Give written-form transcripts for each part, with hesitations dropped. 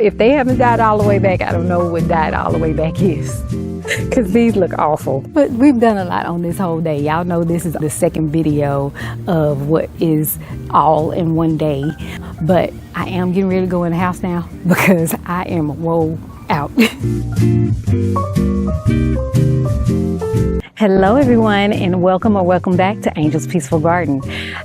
if they haven't died all the way back, I don't know what died all the way back is. Because these look awful. But we've done a lot on this whole day. Y'all know this is the second video of what is all in one day. But I am getting ready to go in the house now because I am wore out. Hello everyone, and welcome back to Angel's Peaceful Garden.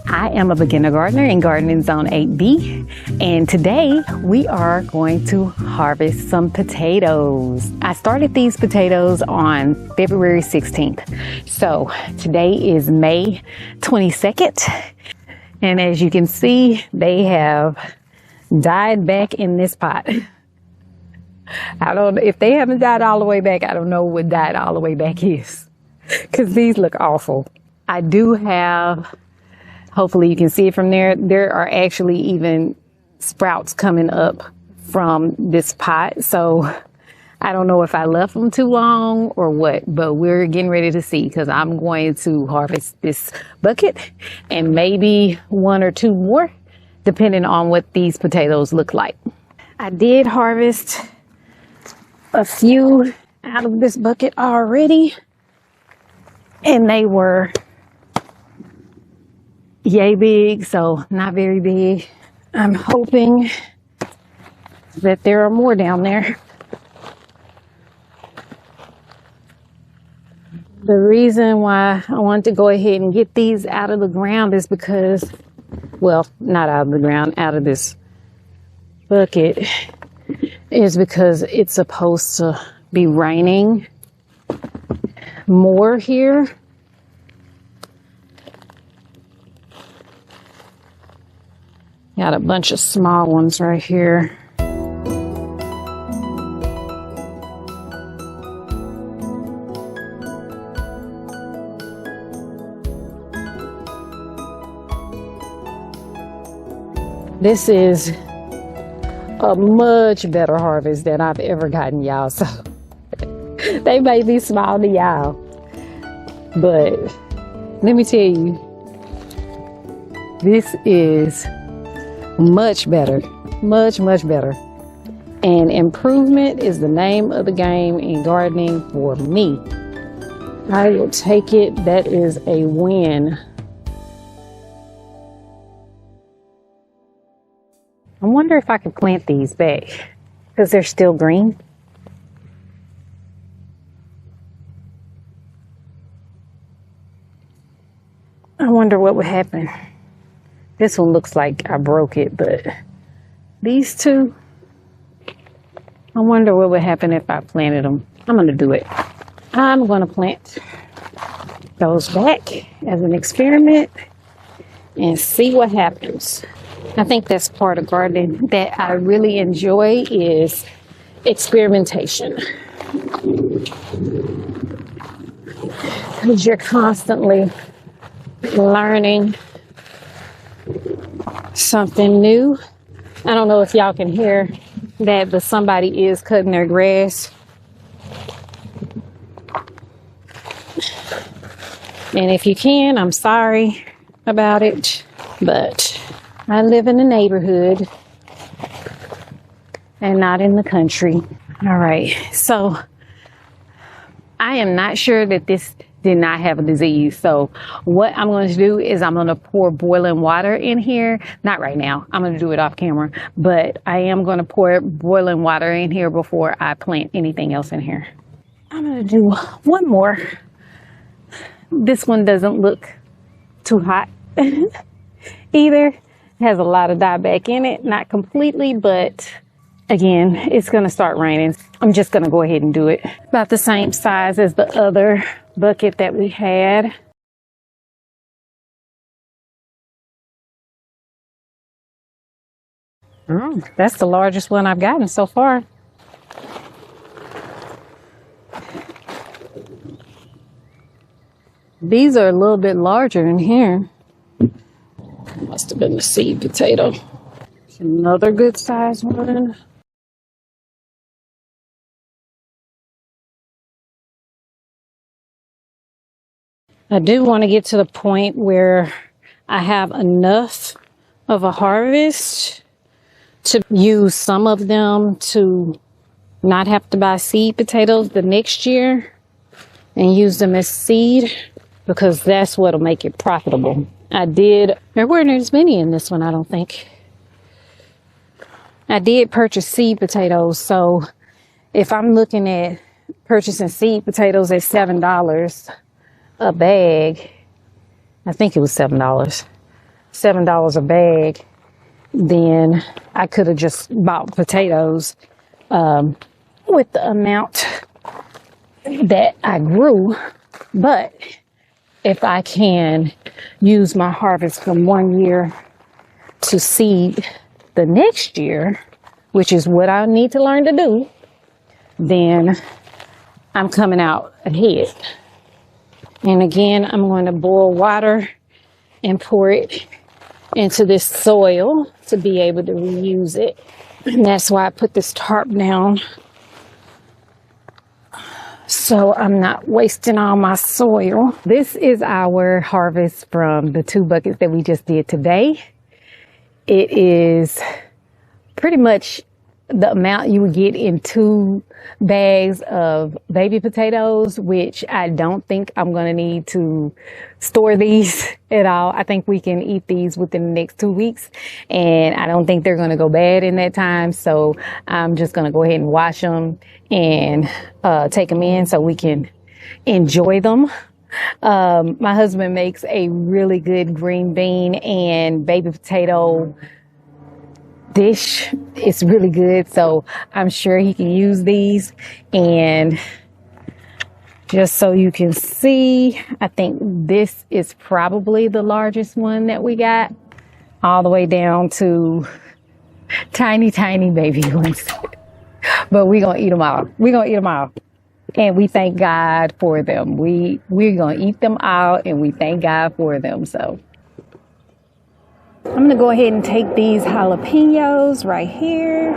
I am a beginner gardener in Gardening Zone 8B, and today we are going to harvest some potatoes. I started these potatoes on February 16th. So today is May 22nd, and as you can see, they have died back in this pot. I don't know if they haven't died all the way back. I don't know what died all the way back is. Because these look awful. I do have, hopefully you can see it from there, there are actually even sprouts coming up from this pot. So I don't know if I left them too long or what, but we're getting ready to see because I'm going to harvest this bucket and maybe one or two more, depending on what these potatoes look like. I did harvest a few out of this bucket already. And they were yay big, so not very big. I'm hoping that there are more down there. The reason why I want to go ahead and get these out of the ground is because, well, not out of the ground, out of this bucket, is because it's supposed to be raining more here. Got a bunch of small ones right here. This is a much better harvest than I've ever gotten, y'all. So they may be small to y'all, but let me tell you, this is much better, much better. And improvement is the name of the game in gardening for me. I will take it. That is a win. I wonder if I could plant these back because they're still green. I wonder what would happen. This one looks like I broke it, but these two, I wonder what would happen if I planted them. I'm going to do it. I'm going to plant those back as an experiment and see what happens. I think that's part of gardening that I really enjoy is experimentation. Because you're constantly learning something new. I don't know if y'all can hear that, but somebody is cutting their grass. And if you can, I'm sorry about it, but I live in the neighborhood and not in the country. All right, so I am not sure that this did not have a disease. So what I'm going to do is I'm going to pour boiling water in here. Not right now. I'm going to do it off camera, but I am going to pour boiling water in here before I plant anything else in here. I'm going to do one more. This one doesn't look too hot either. It has a lot of dieback in it. Not completely, but again, it's going to start raining. I'm just going to go ahead and do it. About the same size as the other bucket that we had. That's the largest one I've gotten so far. These are a little bit larger in here. Must have been the seed potato. Another good sized one. I do want to get to the point where I have enough of a harvest to use some of them to not have to buy seed potatoes the next year and use them as seed, because that's what'll make it profitable. There weren't as many in this one, I don't think. I did purchase seed potatoes, so if I'm looking at purchasing seed potatoes at $7 a bag, I think it was $7 a bag, then I could have just bought potatoes with the amount that I grew. But if I can use my harvest from one year to seed the next year, which is what I need to learn to do, then I'm coming out ahead. And again, I'm going to boil water and pour it into this soil to be able to reuse it. And that's why I put this tarp down, so I'm not wasting all my soil. This is our harvest from the 2 buckets that we just did today. It is pretty much the amount you would get in 2 bags of baby potatoes, which I don't think I'm going to need to store these at all. I think we can eat these within the next 2 weeks, and I don't think they're going to go bad in that time. So I'm just going to go ahead and wash them and take them in so we can enjoy them. My husband makes a really good green bean and baby potato dish. It's really good, so I'm sure he can use these. And just so you can see, I think this is probably the largest one that we got, all the way down to tiny baby ones. But we're gonna eat them all. And we thank God for them. We're gonna eat them all, and we thank God for them. So I'm going to go ahead and take these jalapenos right here.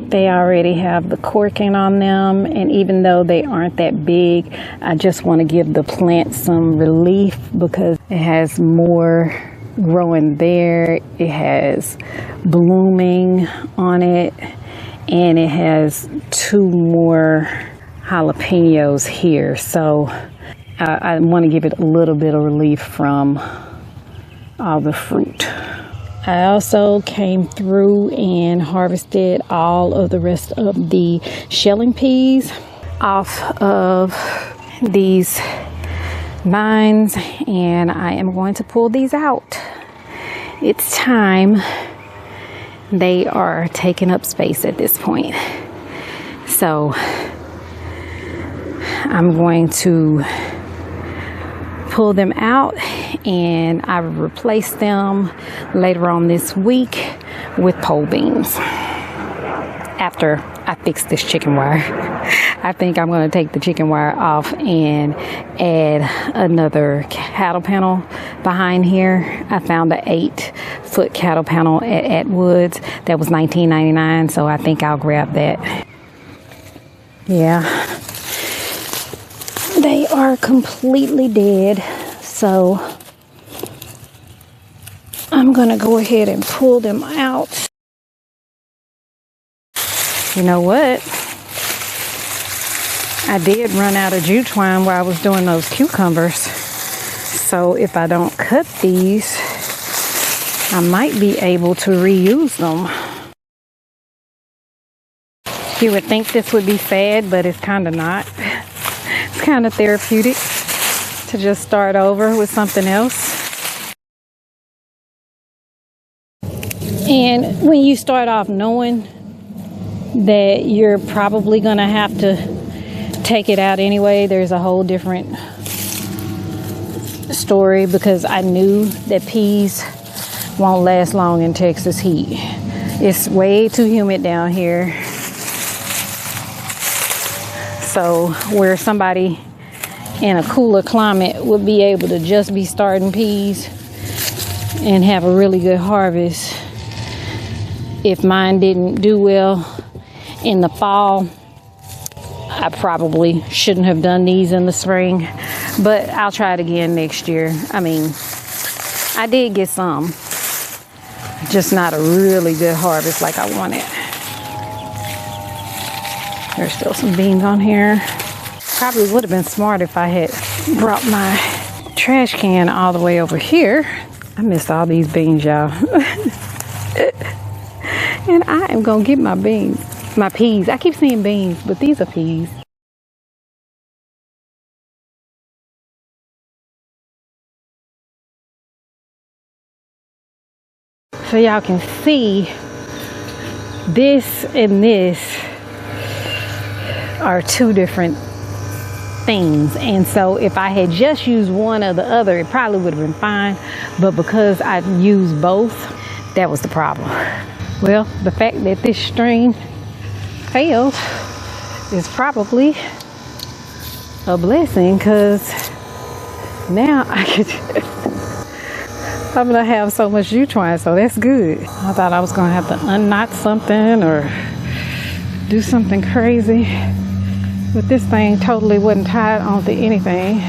They already have the corking on them, and even though they aren't that big, I just want to give the plant some relief because it has more growing there. It has blooming on it, and it has 2 more jalapenos here. So I want to give it a little bit of relief from all the fruit. I also came through and harvested all of the rest of the shelling peas off of these vines, and I am going to pull these out. It's time. They are taking up space at this point. So I'm going to pull them out, and I will replace them later on this week with pole beans after I fix this chicken wire. I think I'm going to take the chicken wire off and add another cattle panel behind here. I found an 8-foot cattle panel at Atwoods that was $19.99, so I think I'll grab that. Yeah. They are completely dead, so I'm gonna go ahead and pull them out. You know what? I did run out of jute twine while I was doing those cucumbers, so if I don't cut these, I might be able to reuse them. You would think this would be sad, but it's kind of not. It's kind of therapeutic to just start over with something else. And when you start off knowing that you're probably going to have to take it out anyway, there's a whole different story, because I knew that peas won't last long in Texas heat. It's way too humid down here. So where somebody in a cooler climate would be able to just be starting peas and have a really good harvest, if mine didn't do well in the fall, I probably shouldn't have done these in the spring, but I'll try it again next year. I mean, I did get some, just not a really good harvest like I wanted. There's still some beans on here. Probably would have been smart if I had brought my trash can all the way over here. I missed all these beans, y'all. And I am gonna get my beans, my peas. I keep saying beans, but these are peas. So y'all can see this and this are two different things, and so if I had just used one or the other, it probably would have been fine, but because I used both, that was the problem. Well, the fact that this string failed is probably a blessing, because now I could I'm gonna have so much jute twine, so that's good. I thought I was gonna have to unknot something or do something crazy, but this thing totally wasn't tied onto anything.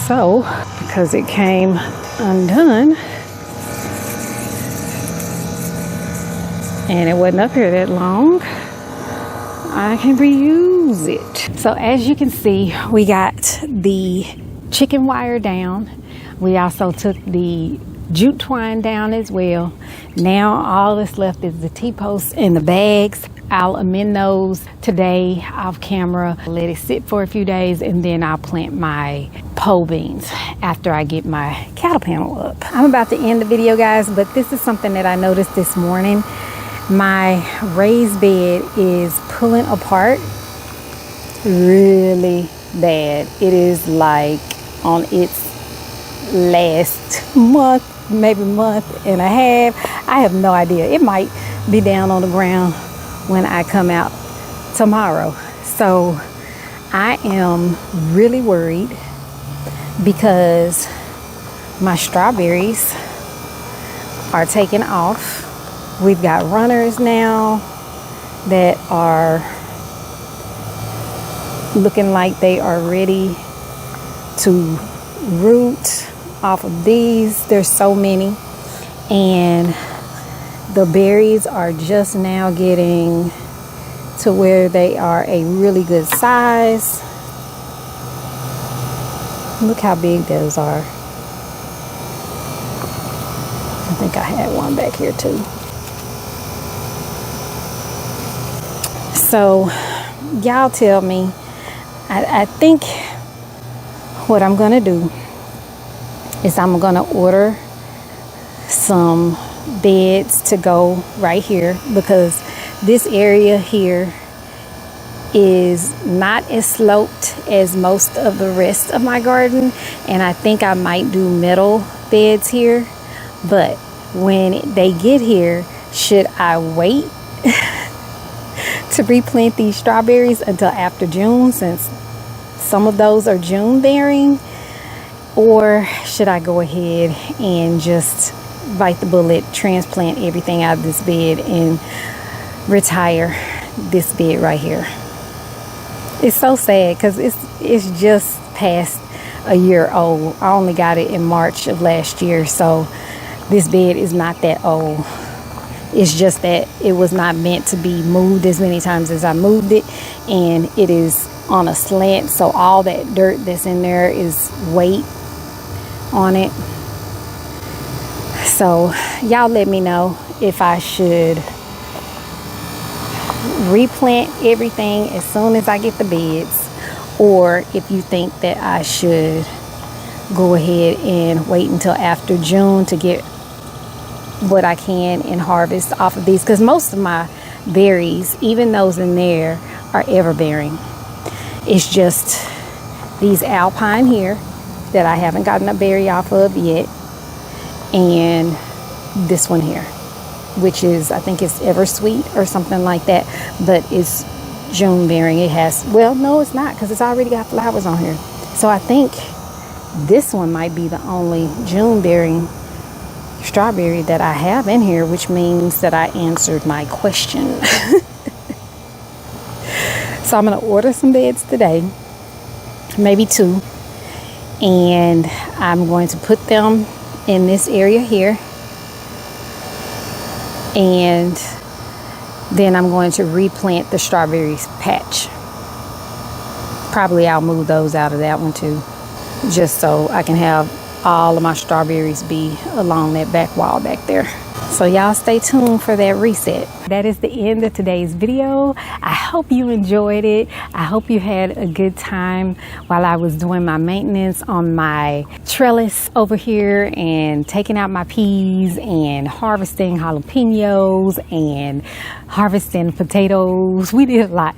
So, because it came undone and it wasn't up here that long, I can reuse it. So as you can see, we got the chicken wire down. We also took the jute twine down as well. Now all that's left is the T-posts and the bags. I'll amend those today off camera, let it sit for a few days, and then I'll plant my pole beans after I get my cattle panel up. I'm about to end the video, guys, but this is something that I noticed this morning. My raised bed is pulling apart really bad. It is like on its last month, maybe month and a half. I have no idea. It might be down on the ground when I come out tomorrow. So I am really worried because my strawberries are taking off. We've got runners now that are looking like they are ready to root off of these. There's so many, and the berries are just now getting to where they are a really good size. Look how big those are. I think I had one back here too. So y'all tell me. I think what I'm gonna do is I'm gonna order some beds to go right here, because this area here is not as sloped as most of the rest of my garden, and I think I might do metal beds here. But when they get here, should I wait to replant these strawberries until after June, since some of those are June bearing, or should I go ahead and just bite the bullet, transplant everything out of this bed and retire this bed right here? It's so sad because it's just past a year old. I only got it in March of last year, so this bed is not that old. It's just that it was not meant to be moved as many times as I moved it, and it is on a slant, so all that dirt that's in there is weight on it. So y'all let me know if I should replant everything as soon as I get the beds, or if you think that I should go ahead and wait until after June to get what I can and harvest off of these, because most of my berries, even those in there, are ever bearing. It's just these alpine here that I haven't gotten a berry off of yet, and this one here, which is, I think it's ever sweet or something like that, but it's June bearing. It has, well, no, it's not, because it's already got flowers on here. So I think this one might be the only June bearing strawberry that I have in here, which means that I answered my question. So I'm gonna order some beds today, maybe 2, and I'm going to put them in this area here, and then I'm going to replant the strawberry patch. Probably I'll move those out of that one too, just so I can have all of my strawberries be along that back wall back there. So y'all stay tuned for that reset. That is the end of today's video. I hope you enjoyed it. I hope you had a good time while I was doing my maintenance on my trellis over here and taking out my peas and harvesting jalapenos and harvesting potatoes. We did a lot.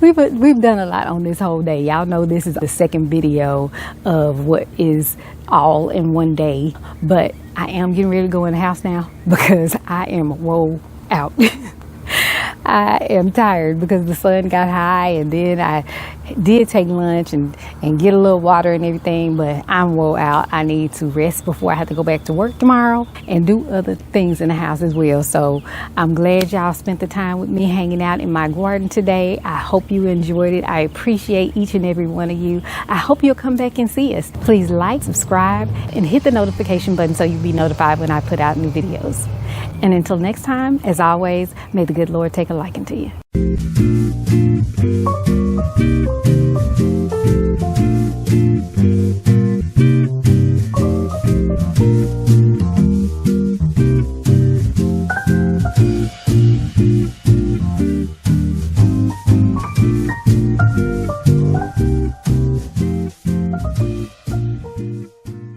We've done a lot on this whole day. Y'all know this is the second video of what is all in one day, but I am getting ready to go in the house now because I am wore out. I am tired because the sun got high, and then I did take lunch and get a little water and everything, but I'm wore out. I need to rest before I have to go back to work tomorrow and do other things in the house as well. So I'm glad y'all spent the time with me hanging out in my garden today. I hope you enjoyed it. I appreciate each and every one of you. I hope you'll come back and see us. Please like, subscribe, and hit the notification button so you'll be notified when I put out new videos. And until next time, as always, may the good Lord take a liking to you.